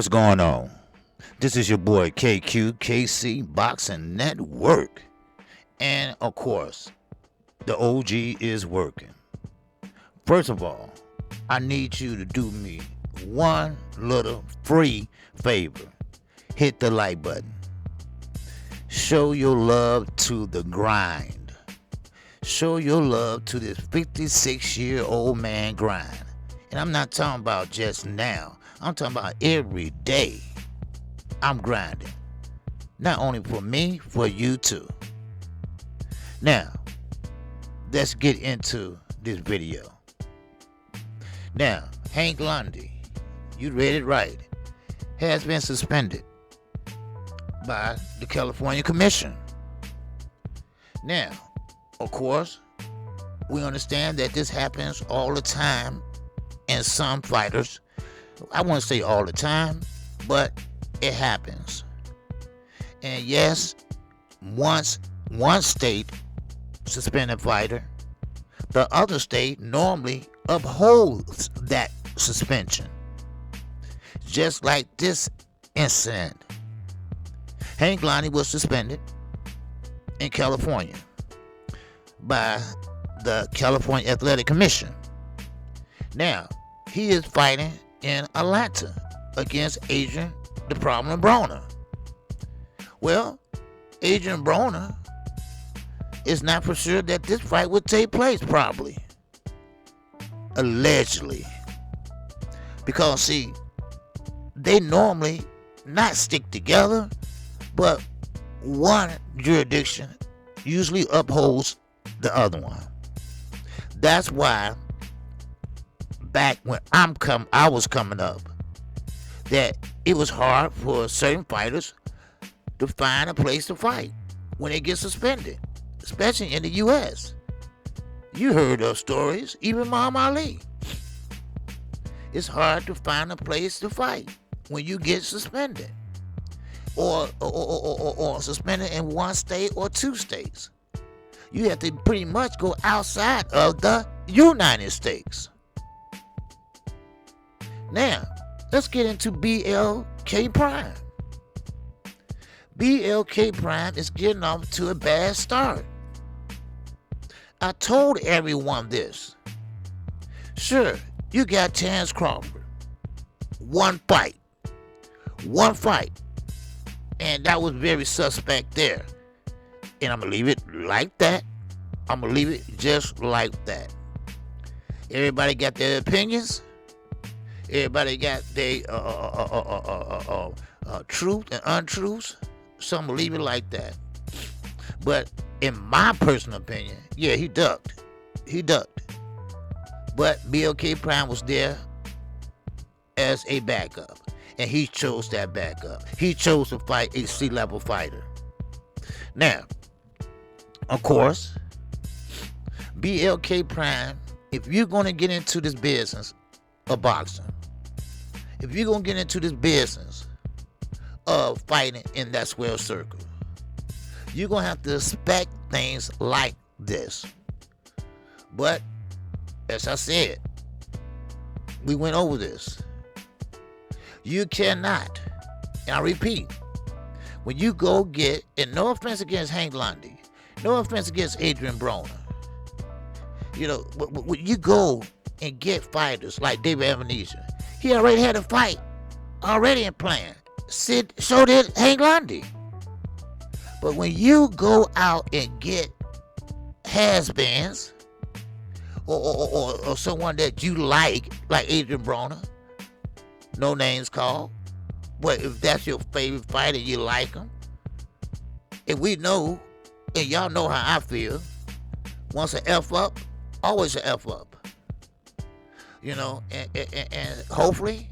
What's going on? This is your boy KQKC Boxing Network. And of course, the OG is working. First of all, I need you to do me one little free favor. Hit the like button. Show your love to the grind. Show your love to this 56-year-old man grind. And I'm not talking about just now. I'm talking about every day. I'm grinding. Not only for me, for you too. Now, let's get into this video. Now, Hank Lundy, you read it right, has been suspended by the California Commission. Now, of course, we understand that this happens all the time in some fighters. I won't say all the time, but it happens. And yes, once one state suspend a fighter, the other state normally upholds that suspension. Just like this incident. Hank Lundy was suspended in California by the California Athletic Commission. Now, he is fighting in Alanta against Adrian the Problem Broner. Well, Adrian Broner is not for sure that this fight would take place, probably. Allegedly. Because, see, they normally not stick together, but one jurisdiction usually upholds the other one. That's why back when I was coming up, that it was hard for certain fighters to find a place to fight when they get suspended, especially in the U.S. You heard those stories, even Muhammad Ali. It's hard to find a place to fight when you get suspended, or suspended in one state or two states. You have to pretty much go outside of the United States. Now, let's get into BLK Prime. BLK Prime is getting off to a bad start. I told everyone this. Sure, you got Terrence Crawford. One fight. And that was very suspect there. And I'm going to leave it like that. I'm going to leave it just like that. Everybody got their opinions. Everybody got their truth and untruths. So I'm going to leave it like that. But in my personal opinion, yeah, he ducked. But BLK Prime was there as a backup. And he chose that backup. He chose to fight a C-level fighter. Now, of course, BLK Prime, if you're going to get into this business of boxing, if you're going to get into this business of fighting in that square circle, you're going to have to expect things like this. But, as I said, we went over this. You cannot, and I repeat, when you go get, and no offense against Hank Lundy, no offense against Adrian Broner, you know, when you go and get fighters like David Ebenezer, he already had a fight already in plan. So did Hank Lundy. But when you go out and get has-beens or someone that you like Adrian Broner, no names called, but if that's your favorite fighter, you like him, and we know, and y'all know how I feel, once an F up, always an F up. You know, and hopefully,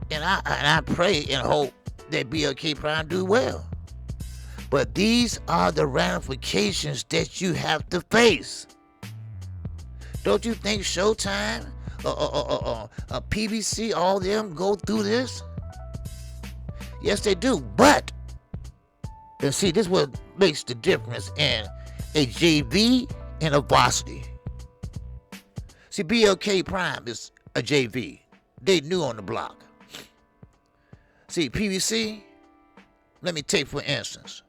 and I pray and hope that BLK Prime do well. But these are the ramifications that you have to face. Don't you think Showtime, PBC, all them go through this? Yes, they do. But, and see, this is what makes the difference in a JV and a varsity. See, BLK Prime is a JV. They new on the block. See, PBC, let me take for instance,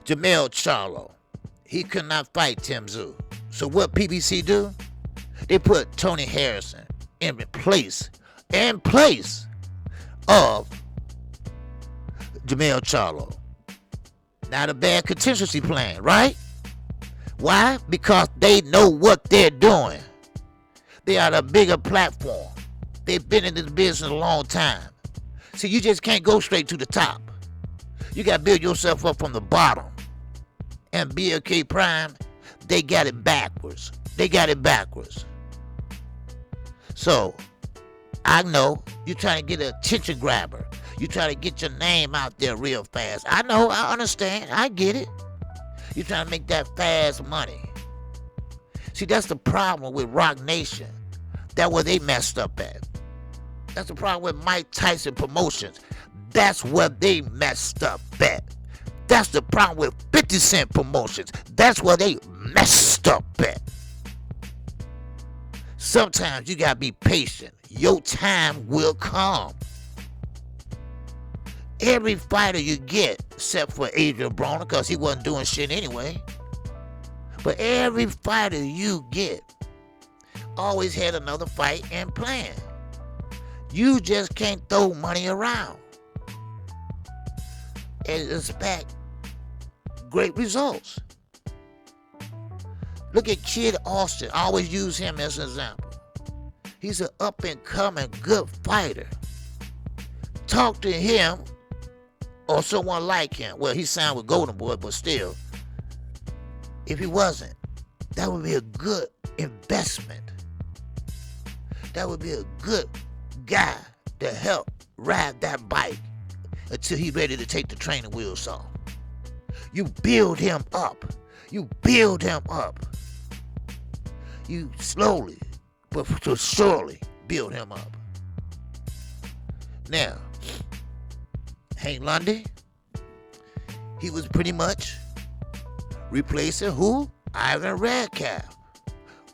Jamel Charlo. He could not fight Tim Tszyu. So what PBC do? They put Tony Harrison in place of Jamel Charlo. Not a bad contingency plan, right? Why? Because they know what they're doing. They are the bigger platform. They've been in this business a long time. See, you just can't go straight to the top. You got to build yourself up from the bottom. And BLK Prime, they got it backwards. So, I know you're trying to get an attention grabber. You're trying to get your name out there real fast. I know, I understand, I get it. You're trying to make that fast money. See, that's the problem with Rock Nation. That's where they messed up at. That's the problem with Mike Tyson Promotions. That's where they messed up at. That's the problem with 50 Cent Promotions. That's where they messed up at. Sometimes you gotta be patient. Your time will come. Every fighter you get, except for Adrian Broner, because he wasn't doing shit anyway. But every fighter you get always had another fight and plan. You just can't throw money around and expect great results. Look at Kid Austin. I always use him as an example. He's an up-and-coming good fighter. Talk to him or someone like him. Well, he signed with Golden Boy, but still, if he wasn't, that would be a good investment. That would be a good guy to help ride that bike until he's ready to take the training wheels off. You build him up. You slowly but surely build him up. Now, Hank Lundy, he was pretty much replacing who? Ivan Radcliffe.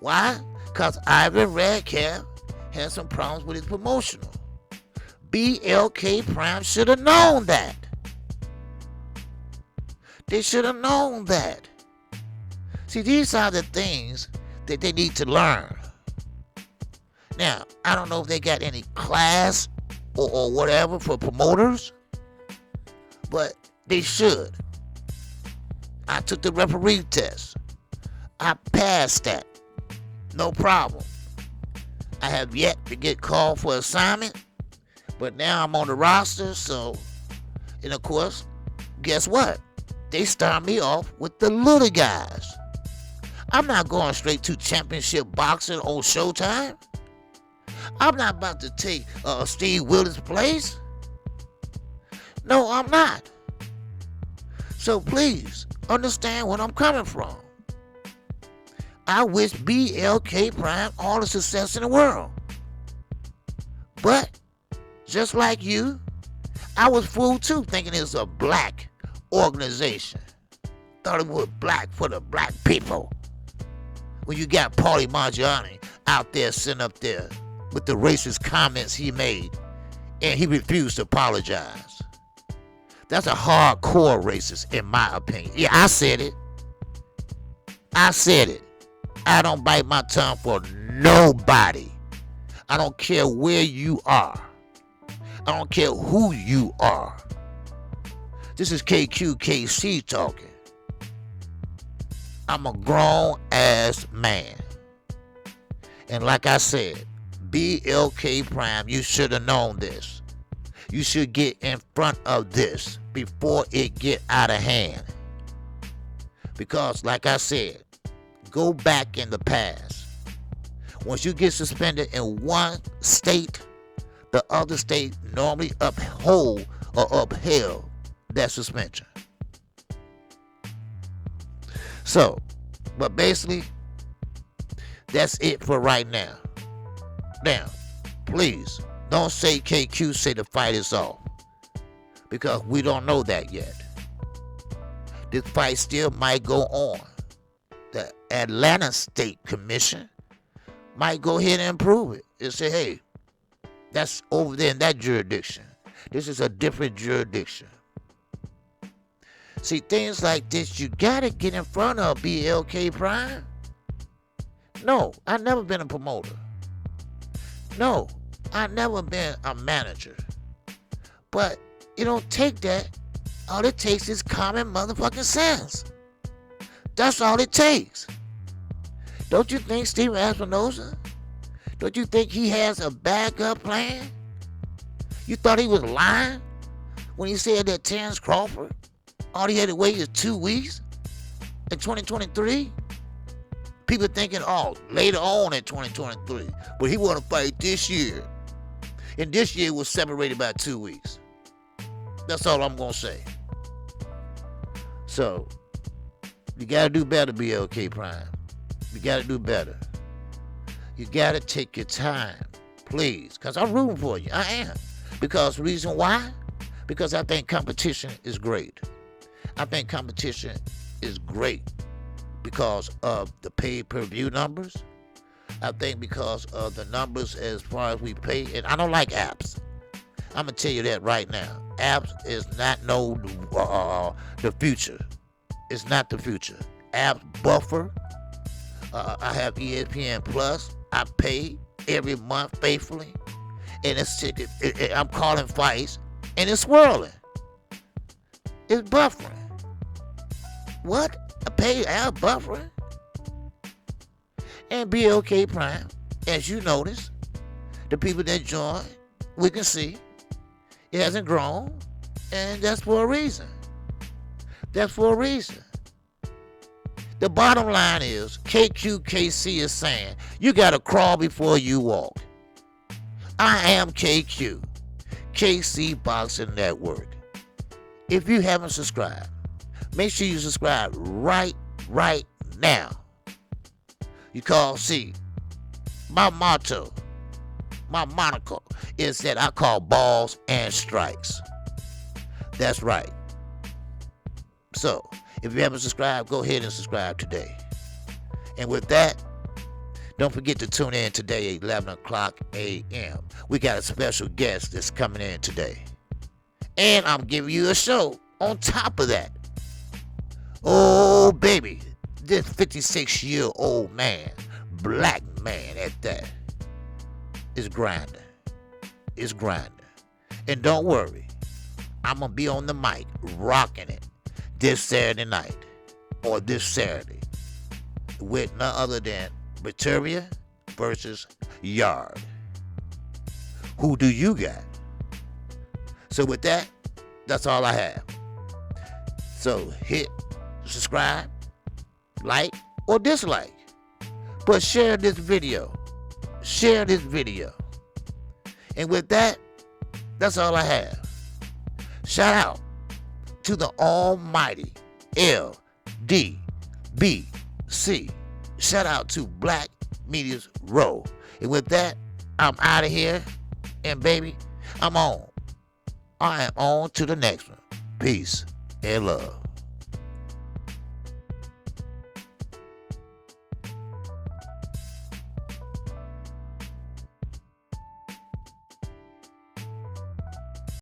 Why? Because Ivan Radcliffe had some problems with his promotional. BLK Prime should have known that. They should have known that. See, these are the things that they need to learn. Now, I don't know if they got any class or whatever for promoters, but they should. I took the referee test. I passed that. No problem. I have yet to get called for assignment, but now I'm on the roster, so, and of course, guess what? They start me off with the little guys. I'm not going straight to championship boxing on Showtime. I'm not about to take Steve Willis' place. No, I'm not. So please, understand where I'm coming from. I wish BLK Prime all the success in the world. But, just like you, I was fooled too, thinking it was a black organization. Thought it was black for the black people. When you got Paulie Malignaggi out there sitting up there with the racist comments he made, and he refused to apologize. That's a hardcore racist, in my opinion. Yeah, I said it. I don't bite my tongue for nobody. I don't care where you are. I don't care who you are. This is KQKC talking. I'm a grown-ass man. And like I said, BLK Prime, you should have known this. You should get in front of this before it get out of hand. Because, like I said, go back in the past. Once you get suspended in one state, the other state normally uphold or upheld that suspension. So, but basically, that's it for right now. Now, please, don't say KQ say the fight is off. Because we don't know that yet. This fight still might go on. The Atlanta State Commission might go ahead and approve it and say, hey, that's over there in that jurisdiction. This is a different jurisdiction. See, things like this, you gotta get in front of BLK Prime. No, I've never been a promoter. No, I've never been a manager. But it don't take that. All it takes is common motherfucking sense. That's all it takes. Don't you think Steven Espinosa? Don't you think he has a backup plan? You thought he was lying when he said that Terrence Crawford, all he had to wait is 2 weeks in 2023? People thinking, oh, later on in 2023, but he want to fight this year. And this year was separated by 2 weeks. That's all I'm going to say. So, you got to do better, BLK Prime. You got to do better. You got to take your time, please, because I'm rooting for you. I am. Because the reason why? Because I think competition is great. I think competition is great because of the pay-per-view numbers. I think because of the numbers as far as we pay. And I don't like apps. I'm going to tell you that right now. Apps is not the future. It's not the future. Apps buffer. I have ESPN Plus. I pay every month faithfully. And I'm calling fights. And it's swirling. It's buffering. What? I pay app buffering? And BLK Prime, as you notice, the people that join, we can see it hasn't grown, and that's for a reason. That's for a reason. The bottom line is, KQKC is saying, you got to crawl before you walk. I am KQ, KC Boxing Network. If you haven't subscribed, make sure you subscribe right now. Because, see, my motto, my monocle is that I call balls and strikes. That's right. So, if you haven't subscribed, go ahead and subscribe today. And with that, don't forget to tune in today at 11 o'clock a.m. We got a special guest that's coming in today. And I'm giving you a show on top of that. Oh, baby. This 56-year-old man, black man at that, is grinding. It's grinding. And don't worry, I'm going to be on the mic rocking it this Saturday night or this Saturday with none other than Victoria versus Yard. Who do you got? So with that, that's all I have. So hit subscribe, like, or dislike. But share this video. Share this video. And with that, that's all I have. Shout out to the almighty LDBC. Shout out to Black Media's Row. And with that, I'm out of here. And baby, I'm on. I am on to the next one. Peace and love.